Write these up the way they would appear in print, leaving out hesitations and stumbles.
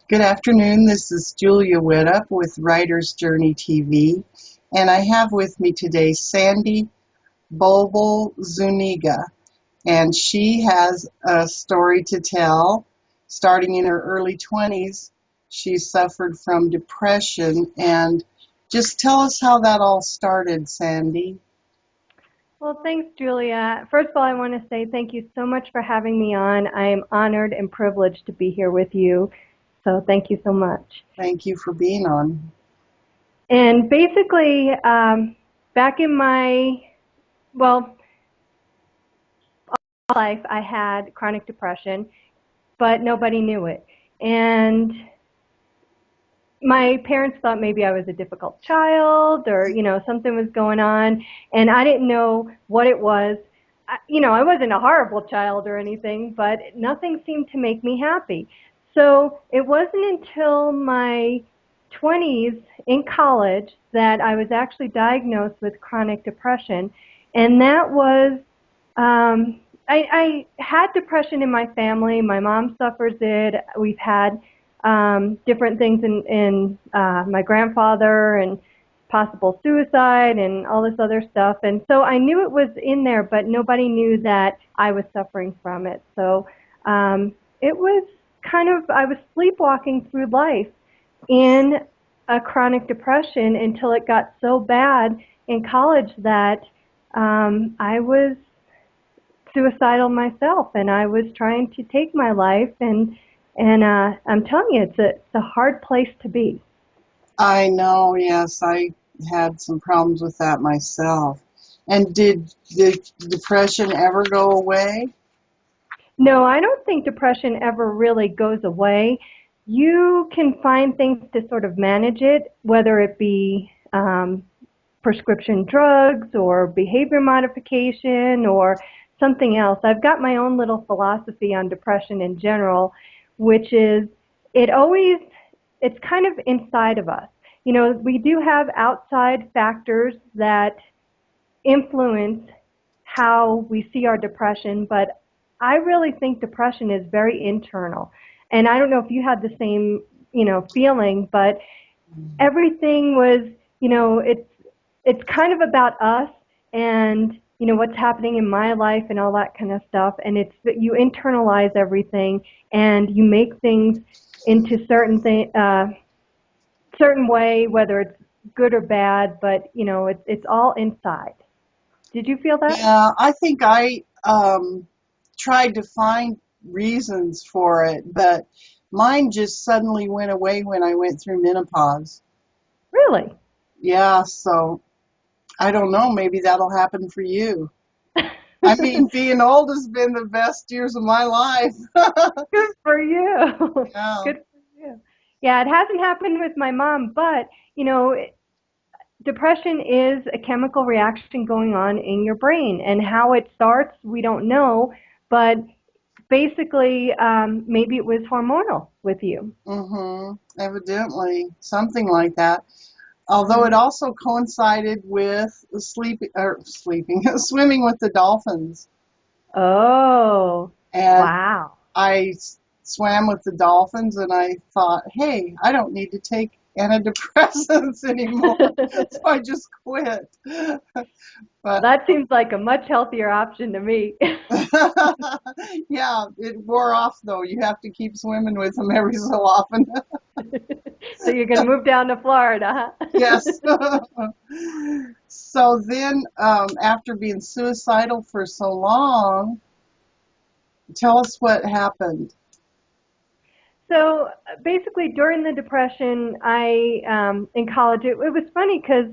Good afternoon. This is Julia Widup with Writer's Journey TV, and I have with me today Sandy Bobel Zuniga, and she has a story to tell. Starting in her early 20s, she suffered from depression, and just tell us how that all started, Sandy. Well, thanks, Julia. First of all, I want to say thank you so much for having me on. I am honored and privileged to be here with you. So thank you so much. Thank you for being on. And basically, back in well, life, I had chronic depression, but nobody knew it. And my parents thought maybe I was a difficult child or, something was going on. And I didn't know what it was. I wasn't a horrible child or anything, but nothing seemed to make me happy. So it wasn't until my 20s in college that I was actually diagnosed with chronic depression. And that was, I had depression in my family. My mom suffers it. We've had different things in my grandfather and possible suicide and all this other stuff. And so I knew it was in there, but nobody knew that I was suffering from it. So it was I was sleepwalking through life in a chronic depression until it got so bad in college that I was suicidal myself, and I was trying to take my life, and I'm telling you, it's a hard place to be. I know, yes, I had some problems with that myself. And did the depression ever go away? No, I don't think depression ever really goes away. You can find things to sort of manage it, whether it be prescription drugs or behavior modification or something else. I've got my own little philosophy on depression in general, which is it always, it's kind of inside of us. We do have outside factors that influence how we see our depression, but I really think depression is very internal. And I don't know if you had the same, feeling, but everything was, it's kind of about us and what's happening in my life and all that kind of stuff. And it's that you internalize everything and you make things into certain way, whether it's good or bad. But it's all inside. Did you feel that? Yeah, I think I tried to find reasons for it, but mine just suddenly went away when I went through menopause. Really? Yeah, so I don't know, maybe that'll happen for you. I mean, being old has been the best years of my life. Good for you. Yeah. Good for you. Yeah, it hasn't happened with my mom, but depression is a chemical reaction going on in your brain, and how it starts, we don't know, but basically, maybe it was hormonal with you. Evidently, something like that. Although it Hmm. also coincided with sleeping, swimming with the dolphins. Oh, And wow. I swam with the dolphins and I thought, hey, I don't need to take antidepressants anymore. So I just quit. But That seems like a much healthier option to me. yeah, it wore off though. You have to keep swimming with them every so often. So you're going to move down to Florida, huh? Yes. So then, after being suicidal for so long, tell us what happened. So basically, during the depression, in college, it was funny because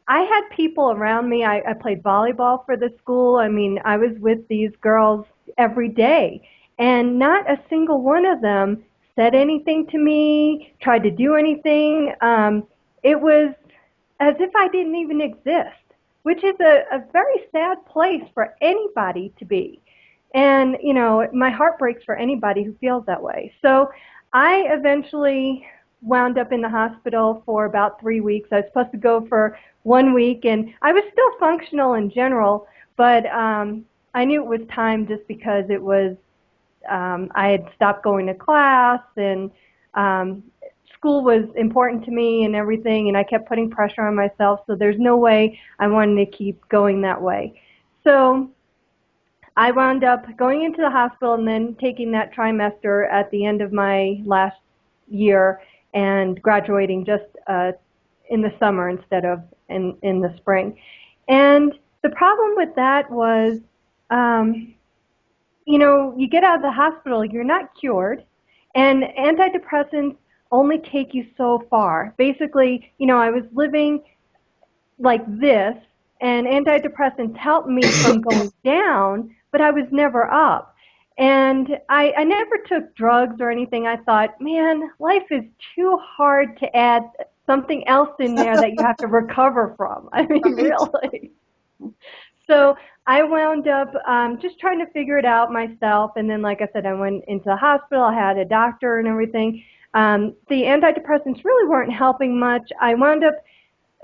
I had people around me. I played volleyball for the school. I mean, I was with these girls every day, and not a single one of them said anything to me, tried to do anything. It was as if I didn't even exist, which is a very sad place for anybody to be. And, my heart breaks for anybody who feels that way. So I eventually wound up in the hospital for about 3 weeks. I was supposed to go for 1 week, and I was still functional in general, but I knew it was time just because I had stopped going to class, and Um, School was important to me and everything, and I kept putting pressure on myself, so there's no way I wanted to keep going that way. So I wound up going into the hospital and then taking that trimester at the end of my last year and graduating just in the summer instead of in the spring. And the problem with that was, um, you get out of the hospital, you're not cured, and antidepressants only take you so far. Basically, I was living like this, and antidepressants helped me from going down, but I was never up. And I never took drugs or anything. I thought, man, life is too hard to add something else in there that you have to recover from. I mean, Right. really. So I wound up just trying to figure it out myself. And then, like I said, I went into the hospital. I had a doctor and everything. The antidepressants really weren't helping much. I wound up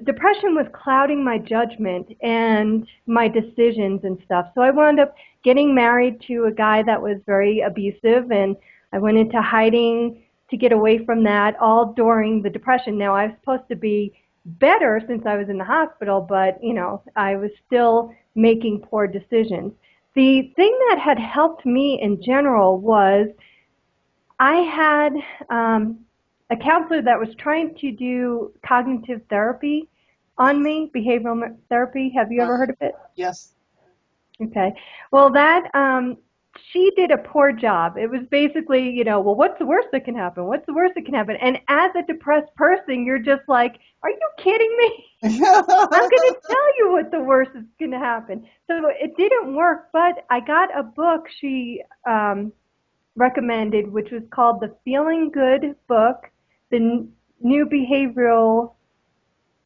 depression was clouding my judgment and my decisions and stuff. So I wound up getting married to a guy that was very abusive, and I went into hiding to get away from that all during the depression. Now, I was supposed to be better since I was in the hospital, but, I was still making poor decisions. The thing that had helped me in general was I had a counselor that was trying to do cognitive therapy on me, behavioral therapy. Have you ever Right. heard of it? Yes. Okay. Well, that she did a poor job. It was basically, well, what's the worst that can happen? What's the worst that can happen? And as a depressed person, you're just like, are you kidding me? I'm going to tell you what the worst is going to happen. So it didn't work, but I got a book she recommended, which was called The Feeling Good Book, the New Behavioral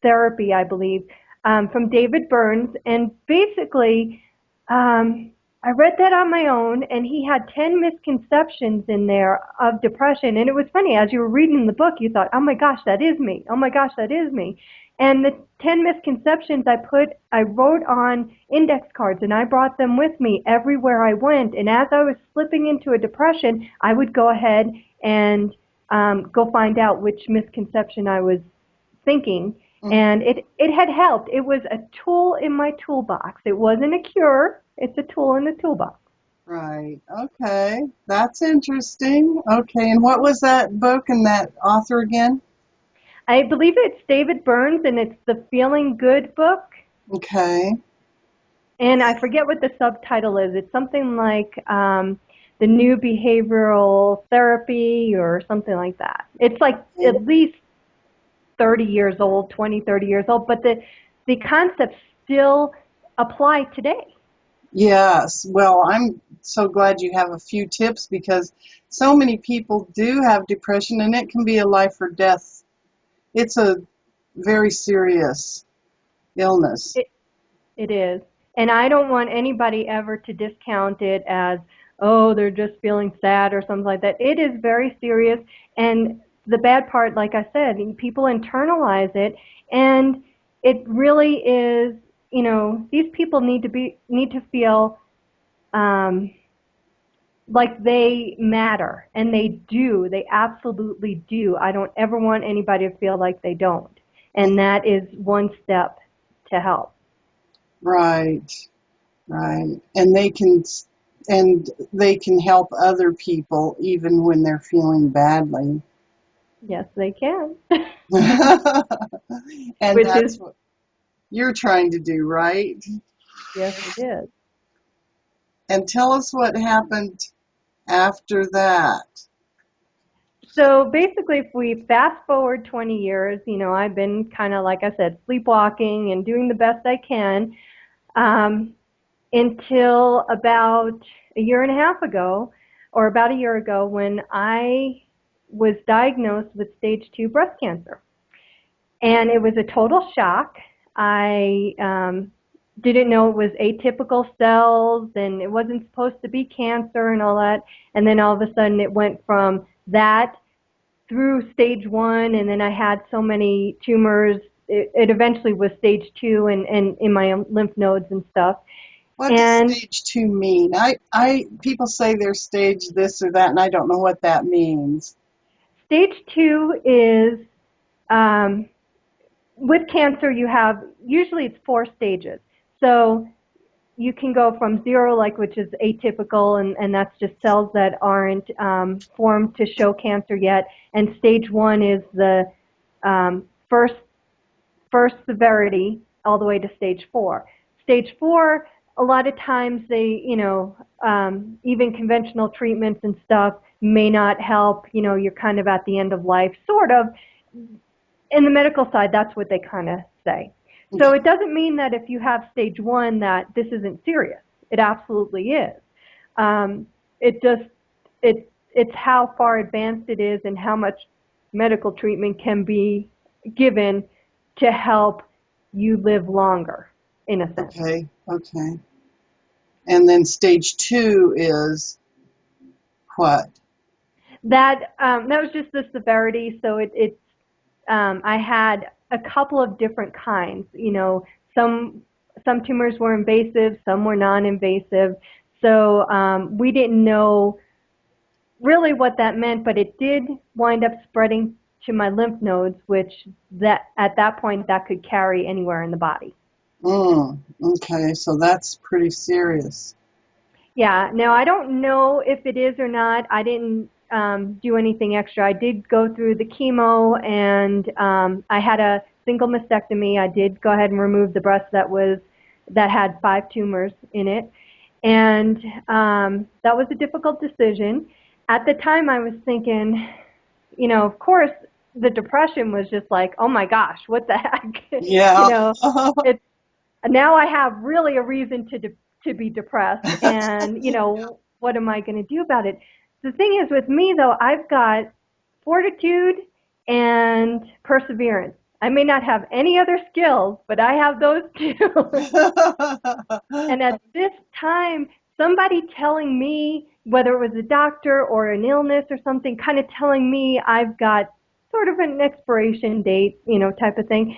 Therapy, I believe, from David Burns. And basically, I read that on my own, and he had 10 misconceptions in there of depression. And it was funny, as you were reading the book, you thought, oh my gosh, that is me. Oh my gosh, that is me. And the 10 misconceptions I wrote on index cards, and I brought them with me everywhere I went. And as I was slipping into a depression, I would go ahead and go find out which misconception I was thinking. And it had helped. It was a tool in my toolbox. It wasn't a cure. It's a tool in the toolbox. Right. Okay. That's interesting. Okay. And what was that book and that author again? I believe it's David Burns, and it's the Feeling Good book. Okay. And I forget what the subtitle is. It's something like the New Behavioral Therapy or something like that. It's like at least 30 years old, 20, 30 years old, but the concepts still apply today. Yes. Well, I'm so glad you have a few tips because so many people do have depression and it can be a life or death. It's a very serious illness. It, it is. And I don't want anybody ever to discount it as, oh, they're just feeling sad or something like that. It is very serious. And the bad part, like I said, people internalize it. And it really is, these people need to feel um, like they matter. And they do. They absolutely do. I don't ever want anybody to feel like they don't. And that is one step to help. Right. Right. And they can help other people even when they're feeling badly. Yes, they can. And Which is, that's what you're trying to do, right? yes, it is. And tell us what happened after that. So basically, if we fast forward 20 years, I've been kind of, like I said, sleepwalking and doing the best I can um, until about a year and a half ago, or about a year ago, when I was diagnosed with stage 2 breast cancer. And it was a total shock. I didn't know it was atypical cells and it wasn't supposed to be cancer and all that. And then all of a sudden it went from that through stage 1, and then I had so many tumors. It eventually was stage 2 and in my lymph nodes and stuff. What does And stage 2 mean? People say they're stage this or that, and I don't know what that means. Stage 2 is, um, with cancer, you have, usually it's 4 stages. So you can go from 0, like, which is atypical, and that's just cells that aren't formed to show cancer yet. And stage 1 is the first severity all the way to stage 4. Stage 4, a lot of times they, even conventional treatments and stuff may not help. You're kind of at the end of life, sort of. In the medical side, that's what they kind of say. So it doesn't mean that if you have stage 1 that this isn't serious. It absolutely is. It just, it's how far advanced it is and how much medical treatment can be given to help you live longer, in a sense. Okay, okay. And then stage 2 is what? That was just the severity. So I had a couple of different kinds. Some tumors were invasive, some were non-invasive. So we didn't know really what that meant, but it did wind up spreading to my lymph nodes, which at that point that could carry anywhere in the body. Okay, so that's pretty serious. Yeah, now I don't know if it is or not. I didn't do anything extra. I did go through the chemo, and I had a single mastectomy. I did go ahead and remove the breast that had 5 tumors in it, and that was a difficult decision. At the time, I was thinking, of course, the depression was just like, oh my gosh, what the heck, Yeah. it's now I have really a reason to be depressed, and what am I going to do about it? The thing is, with me though, I've got fortitude and perseverance. I may not have any other skills, but I have those two. And at this time, somebody telling me, whether it was a doctor or an illness or something, kind of telling me I've got sort of an expiration date, type of thing,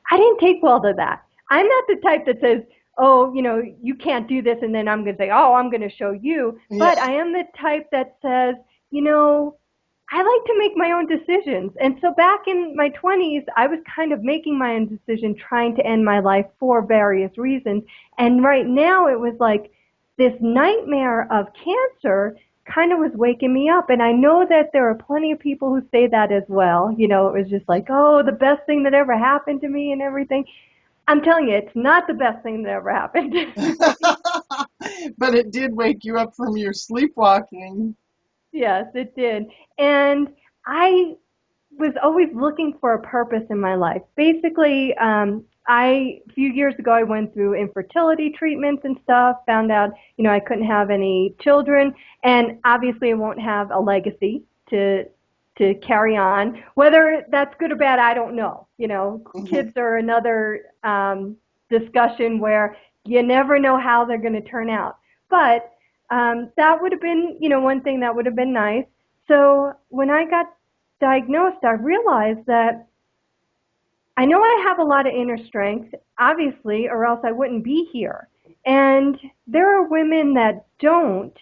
I didn't take well to that. I'm not the type that says, oh, you can't do this, and then I'm going to say, oh, I'm going to show you. Yeah. But I am the type that says, I like to make my own decisions. And so back in my 20s, I was kind of making my own decision, trying to end my life for various reasons. And right now it was like this nightmare of cancer kind of was waking me up. And I know that there are plenty of people who say that as well. It was just like, oh, the best thing that ever happened to me and everything. I'm telling you, it's not the best thing that ever happened. But it did wake you up from your sleepwalking. Yes, it did. And I was always looking for a purpose in my life. Basically, a few years ago, I went through infertility treatments and stuff, found out, I couldn't have any children, and obviously I won't have a legacy to carry on. Whether that's good or bad, I don't know. Kids are another discussion where you never know how they're going to turn out. But that would have been, one thing that would have been nice. So when I got diagnosed, I realized that I know I have a lot of inner strength, obviously, or else I wouldn't be here. And there are women that don't,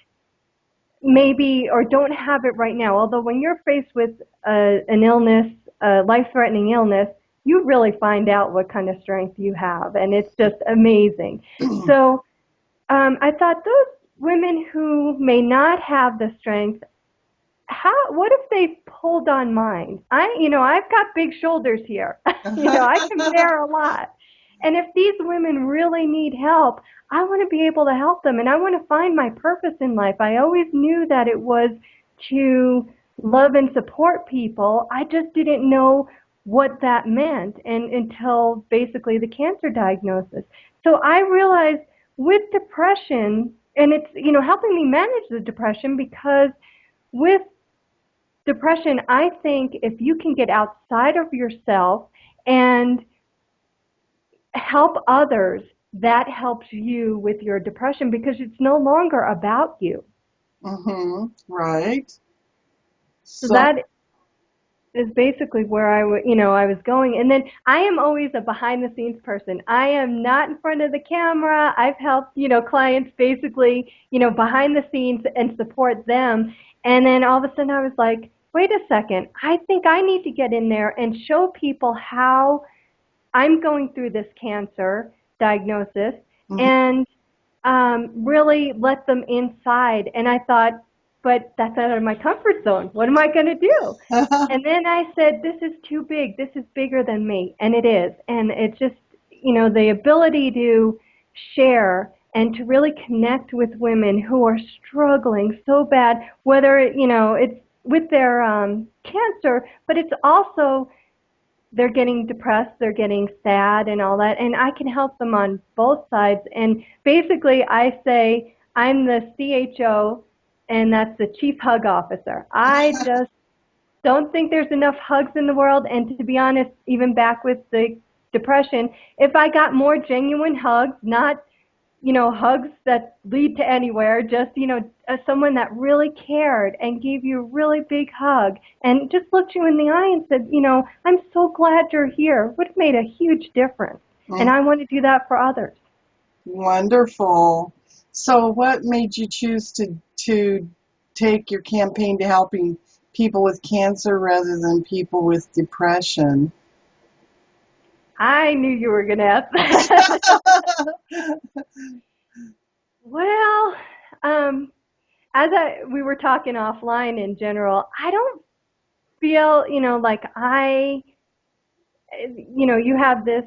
maybe, or don't have it right now. Although when you're faced with an illness, a life-threatening illness, you really find out what kind of strength you have, and it's just amazing. So I thought, those women who may not have the strength, what if they pulled on mine? I've got big shoulders here. I can bear a lot. And if these women really need help, I want to be able to help them, and I want to find my purpose in life. I always knew that it was to love and support people. I just didn't know what that meant, and until basically the cancer diagnosis. So I realized with depression, and it's helping me manage the depression, because with depression, I think if you can get outside of yourself and help others, that helps you with your depression, because it's no longer about you. Right. So So, that is basically where I was going. And then I am always a behind the scenes person. I am not in front of the camera. I've helped, clients basically, behind the scenes and support them. And then all of a sudden I was like, wait a second, I think I need to get in there and show people how I'm going through this cancer diagnosis Mhm. and really let them inside. And I thought, but that's out of my comfort zone. What am I going to do? And then I said, this is too big. This is bigger than me. And it is. And it's just, the ability to share and to really connect with women who are struggling so bad, whether, it's with their cancer, but it's also they're getting depressed, they're getting sad and all that, and I can help them on both sides. And basically, I say I'm the CHO, and that's the Chief Hug Officer. I just don't think there's enough hugs in the world, and to be honest, even back with the depression, if I got more genuine hugs, not hugs that lead to anywhere, just, someone that really cared and gave you a really big hug and just looked you in the eye and said, I'm so glad you're here, would have made a huge difference. And Mm, I want to do that for others. wonderful. So, what made you choose to take your campaign to helping people with cancer rather than people with depression? I knew you were going to ask that. Well, um, we were talking offline in general, I don't feel, like you have this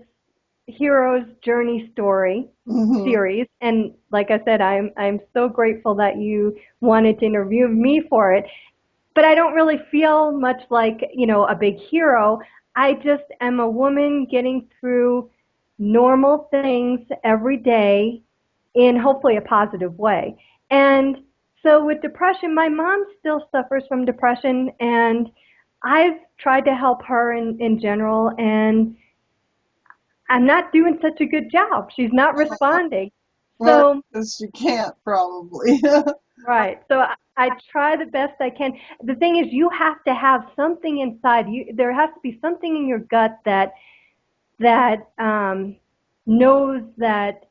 hero's journey story Hmm. series, and like I said, I'm so grateful that you wanted to interview me for it. But I don't really feel much like, a big hero. I just am a woman getting through normal things every day in hopefully a positive way. And so with depression, my mom still suffers from depression, and I've tried to help her in general, and I'm not doing such a good job. She's not responding. Well, So, because you can't probably. right. So I try the best I can. The thing is, you have to have something inside you. There has to be something in your gut that knows that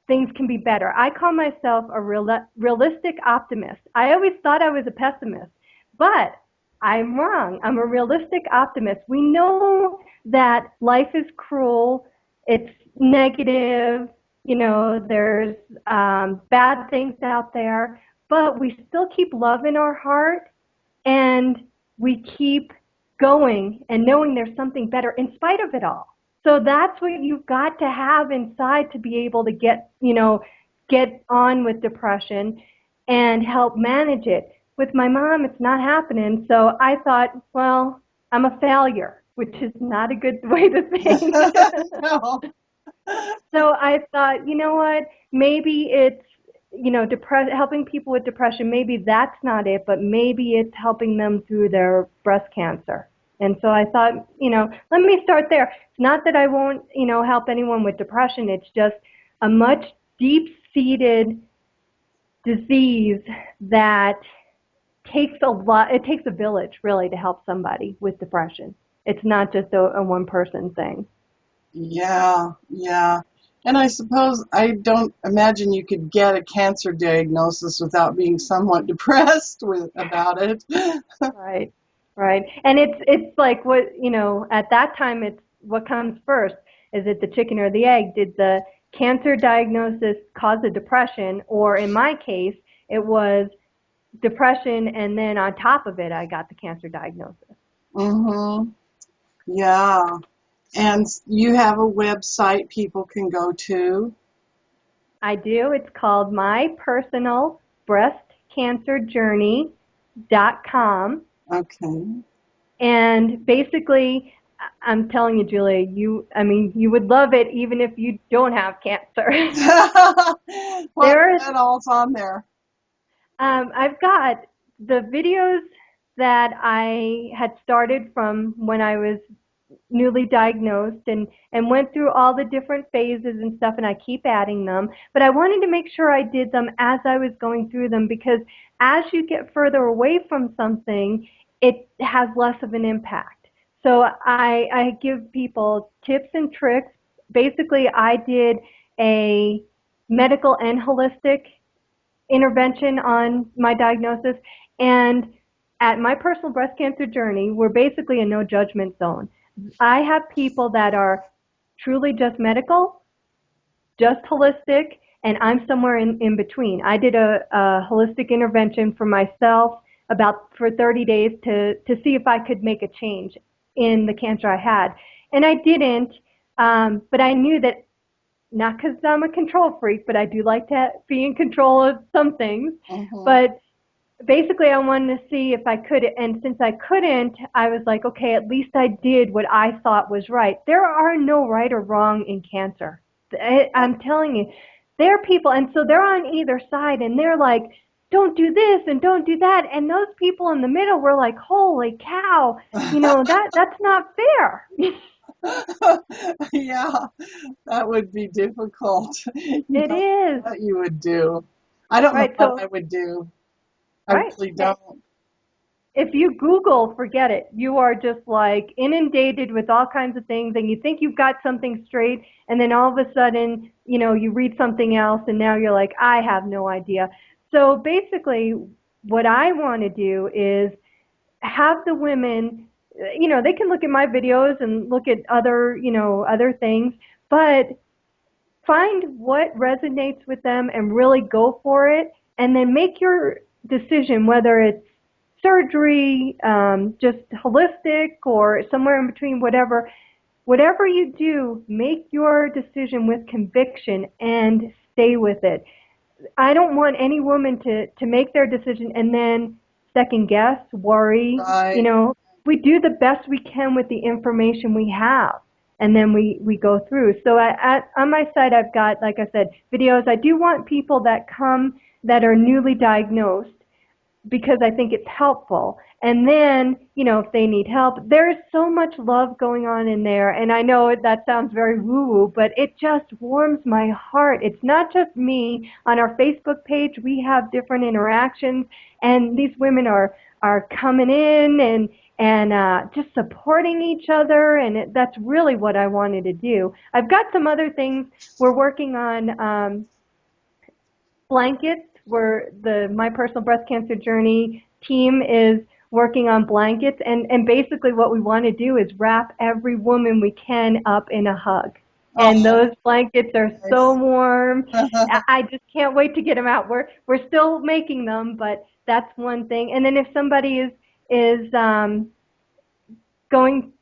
things can be better. I call myself a realistic optimist. I always thought I was a pessimist, but I'm wrong. I'm a realistic optimist. We know that life is cruel, it's negative, there's bad things out there, but we still keep love in our heart, and we keep going and knowing there's something better in spite of it all. So that's what you've got to have inside to be able to get on with depression and help manage it. With my mom, it's not happening. So I thought, well, I'm a failure, which is not a good way to think. No. So I thought, you know what? Maybe it's, helping people with depression. Maybe that's not it, but maybe it's helping them through their breast cancer. And so I thought, let me start there. It's not that I won't, help anyone with depression. It's just a much deep-seated disease that takes a lot. It takes a village really to help somebody with depression. It's not just a one-person thing. Yeah, yeah. And I suppose I don't imagine you could get a cancer diagnosis without being somewhat depressed about it. Right, right. And it's like what, at that time it's what comes first. Is it the chicken or the egg? Did the cancer diagnosis cause a depression? Or in my case, it was depression and then on top of it I got the cancer diagnosis. Mm-hmm. Yeah. And you have a website people can go to. I do. It's called My Personal Breast Cancer Journey.com. Okay. And basically, I'm telling you, Julia, you would love it even if you don't have cancer. What There's, that all's on there? I've got the videos that I had started from when I was newly diagnosed and went through all the different phases and stuff, and I keep adding them. But I wanted to make sure I did them as I was going through them, because as you get further away from something, it has less of an impact. So I give people tips and tricks. Basically, I did a medical and holistic intervention on my diagnosis, and at My Personal Breast Cancer Journey, we're basically a no judgment zone. I have people that are truly just medical, just holistic, and I'm somewhere in between. I did a holistic intervention for myself for 30 days to see if I could make a change in the cancer I had. And I didn't, but I knew that, not because I'm a control freak, but I do like to be in control of some things. Mm-hmm. But basically I wanted to see if I could, and since I couldn't, I was like, okay, at least I did what I thought was right. There are no right or wrong in cancer. I'm telling you, there are people, and so they're on either side, and they're like, don't do this and don't do that, and those people in the middle were like, holy cow, that's not fair. Yeah, that would be difficult. You It don't know is. what you would do. I don't know Right, what I so, would do. I right. really don't. If you Google, forget it. You are just like inundated with all kinds of things, and you think you've got something straight, and then all of a sudden, you read something else, and now you're like, I have no idea. So basically, what I want to do is have the women, they can look at my videos and look at other things, but find what resonates with them and really go for it, and then make your decision whether it's surgery, just holistic, or somewhere in between, whatever. Whatever you do, make your decision with conviction and stay with it. I don't want any woman to make their decision and then second guess, worry. Right. We do the best we can with the information we have, and then we go through. So on my site, I've got, like I said, videos. I do want people that come that are newly diagnosed, because I think it's helpful. And then, if they need help, there's so much love going on in there. And I know that sounds very woo-woo, but it just warms my heart. It's not just me. On our Facebook page, we have different interactions, and these women are coming in and just supporting each other, and that's really what I wanted to do. I've got some other things we're working on. Blankets, where the My Personal Breast Cancer Journey team is working on blankets, and basically what we want to do is wrap every woman we can up in a hug. And Oh, those blankets are so nice. warm. I just can't wait to get them out. We're still making them, but that's one thing. And then if somebody is going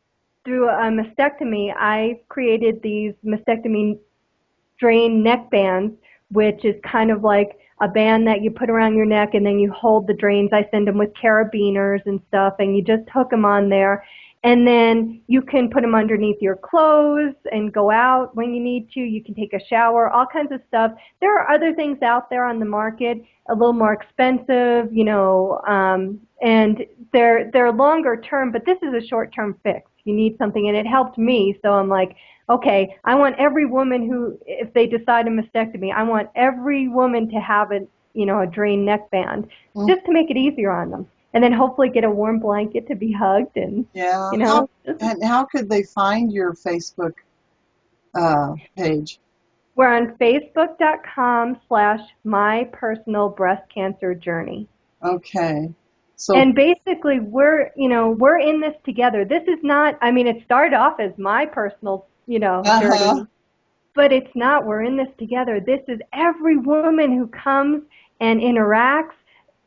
through a mastectomy, I created these mastectomy drain neck bands, which is kind of like a band that you put around your neck, and then you hold the drains. I send them with carabiners and stuff, and you just hook them on there. And then you can put them underneath your clothes and go out when you need to. You can take a shower, all kinds of stuff. There are other things out there on the market, a little more expensive, and they're longer term, but this is a short term fix. You need something, and it helped me. So I'm like, okay, I want every woman who, if they decide a mastectomy, I want every woman to have a drain neck band, Mm, just to make it easier on them. And then hopefully get a warm blanket to be hugged, and, yeah. just, How could they find your Facebook page? we're on Facebook.com/My Personal Breast Cancer Journey. Okay. So, And basically, we're in this together. This is not, I mean, it started off as my personal, uh-huh. journey. But it's not. We're in this together. This is every woman who comes and interacts.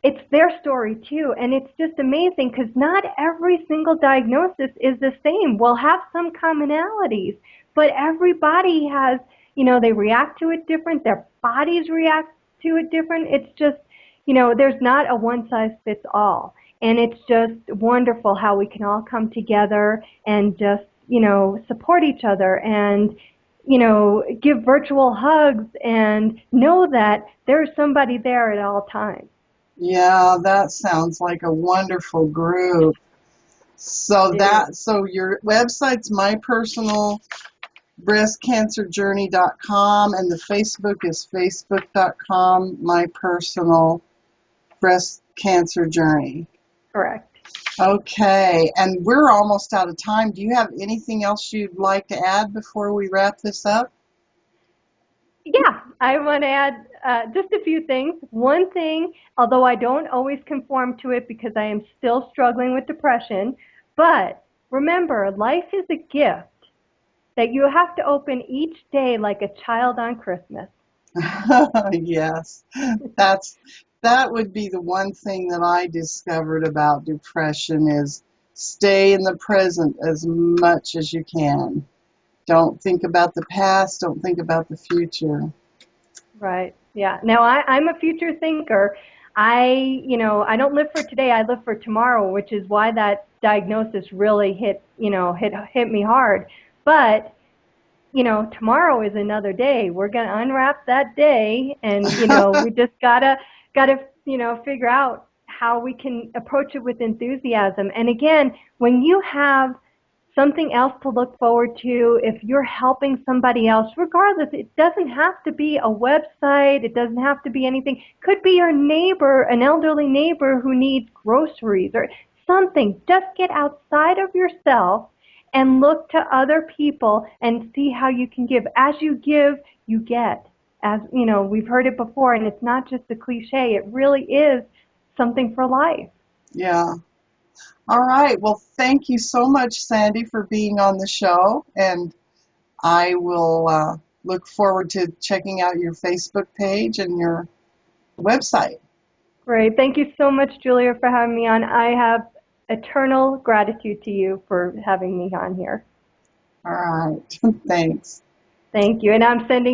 It's their story too. And it's just amazing, because not every single diagnosis is the same. We'll have some commonalities, but everybody has, they react to it different. Their bodies react to it different. It's just, there's not a one size fits all. And it's just wonderful how we can all come together and just, support each other, and give virtual hugs, and know that there's somebody there at all times. Yeah, that sounds like a wonderful group. It is. So your website's mypersonalbreastcancerjourney.com, and the Facebook is facebook.com my personal breast cancer journey. Correct. Okay, and we're almost out of time. Do you have anything else you'd like to add before we wrap this up? Yeah. I want to add just a few things. One thing, although I don't always conform to it because I am still struggling with depression, but remember, life is a gift that you have to open each day like a child on Christmas. Yes, that's that would be the one thing that I discovered about depression is stay in the present as much as you can. Don't think about the past, don't think about the future. Right. Yeah. Now I'm a future thinker. I don't live for today. I live for tomorrow, which is why that diagnosis really hit me hard. But tomorrow is another day. We're going to unwrap that day, and we just gotta figure out how we can approach it with enthusiasm. And again, when you have something else to look forward to, if you're helping somebody else, regardless, it doesn't have to be a website, it doesn't have to be anything. It could be your neighbor, an elderly neighbor who needs groceries or something. Just get outside of yourself and look to other people and see how you can give. As you give, you get. As we've heard it before, and it's not just a cliche. It really is something for life. Yeah. All right. Well, thank you so much, Sandy, for being on the show. And I will look forward to checking out your Facebook page and your website. Great. Thank you so much, Julia, for having me on. I have eternal gratitude to you for having me on here. All right. Thanks. Thank you. And I'm sending